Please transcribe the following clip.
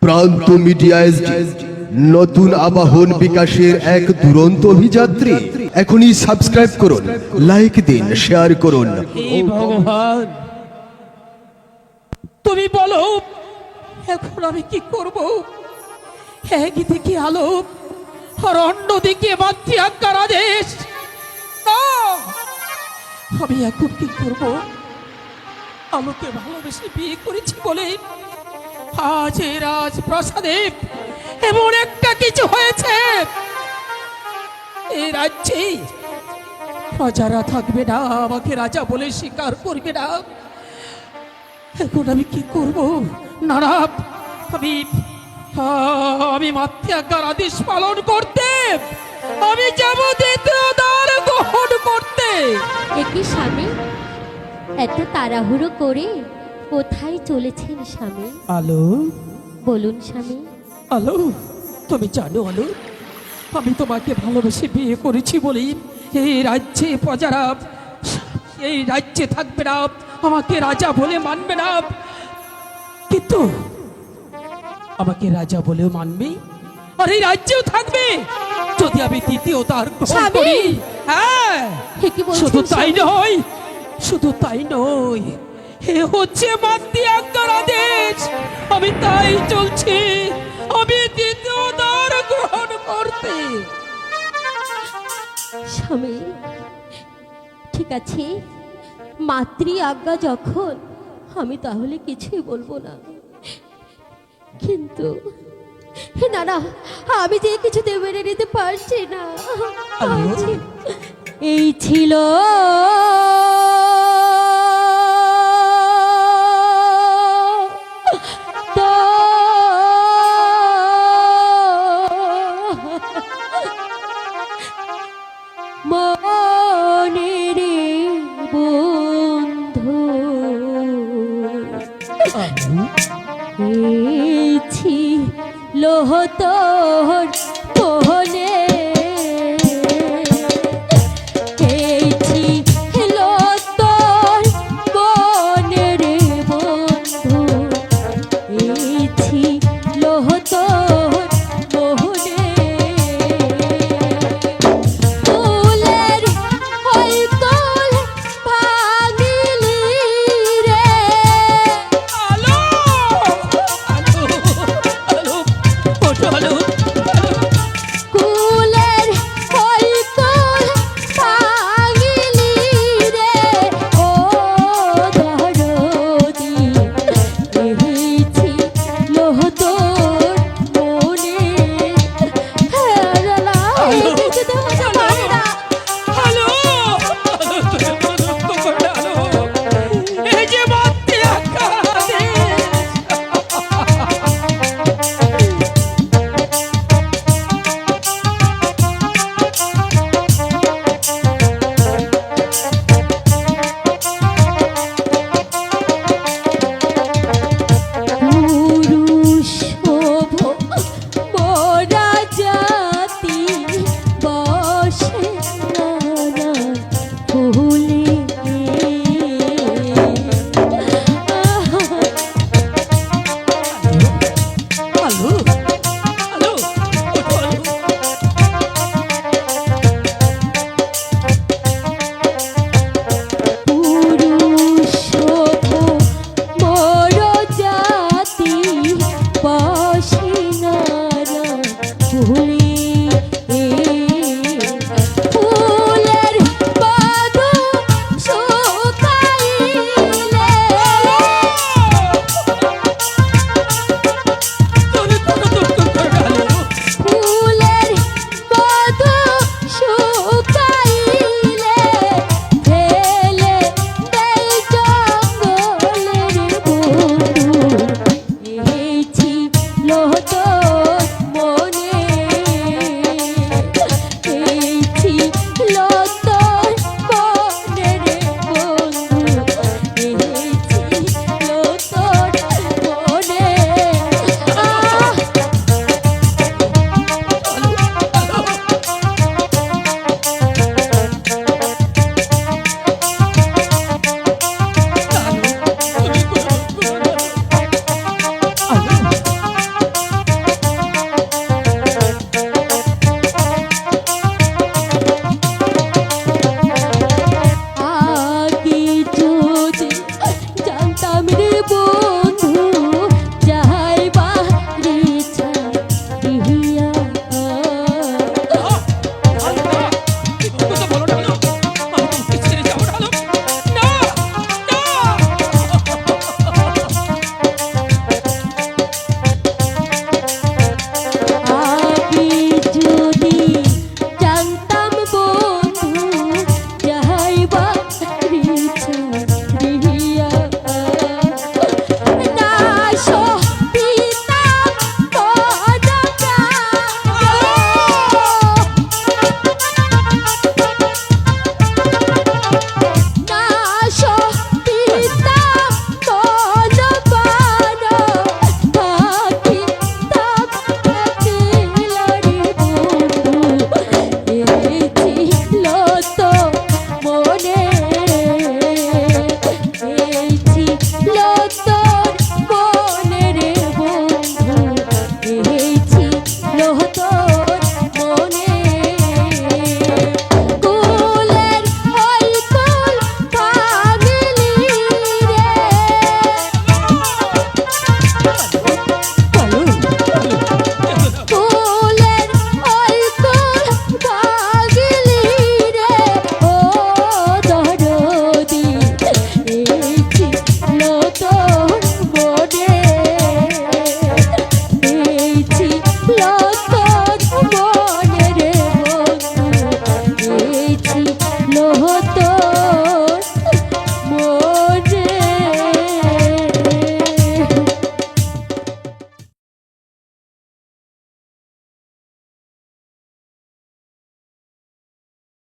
প্রান্ত media SD নতুন আবাহন বিকাশের এক দুরন্ত অভিযাত্রী। এখনই সাবস্ক্রাইব করুন, লাইক দিন, শেয়ার করুন। হে ভগবান, তুমি বলো এখন আমি কি করব? একদিকে আলো আর অন্যদিকে মাতৃ আজ্ঞার আদেশ। না, আমি এখন কি করব? আলোকে ভালোবেসে বিয়ে করেছি বলে আজ এই রাজপ্রাসাদে এমন একটা কিছু হয়েছে, এই রাজ্যে প্রজারা থাকবে না, আমাকে রাজা বলে স্বীকার করবে না। এখন আমি কি করব? না না, আমি মাতৃ আজ্ঞার আদেশ পালন করতে আমি যাব দ্বিতীয় দ্বার গ্রহণ করতে। একই স্বামী, এত তাড়াহুড়ো করে কোথায় চলেছেন স্বামী? আলো, বলুন স্বামী। আলো, তুমি জানো আলো, আমি তোমাকে ভালোবেসে বিয়ে করেছি বলেই এই রাজ্যে প্রজারা এই রাজ্যে থাকবে না, আমাকে রাজা বলে মানবে না। কিন্তু আমাকে রাজা বলেও মানবে আর এই রাজ্যেও থাকবে যদি আমি দ্বিতীয় দ্বার গ্রহণ করি। হ্যাঁ, শুধু তাই নয়, শুধু তাই নয়, এ হচ্ছে মাতৃ আজ্ঞার আদেশ। আমি তাই চলছি, আমি দ্বিতীয় দ্বার গ্রহণ করতে। স্বামী ঠিক আছে, মাতৃ আজ্ঞা যখন, আমি তাহলে কিছুই বলবো না। কিন্তু না না, আমি যে কিছুতে মেনে নিতে পারছি না। এই ছিল মনের বন্ধু, এই ছিল তোর মনে, এই ছিল তোর মনের বন্ধু, এই ছিল তোর মনে। ফুলের ওই কোল ভাঙিলি রে। আলো, আলো, আলো, ওঠো আলো। লক্ষণ মনে রে বন্ধু এই ছিল তোর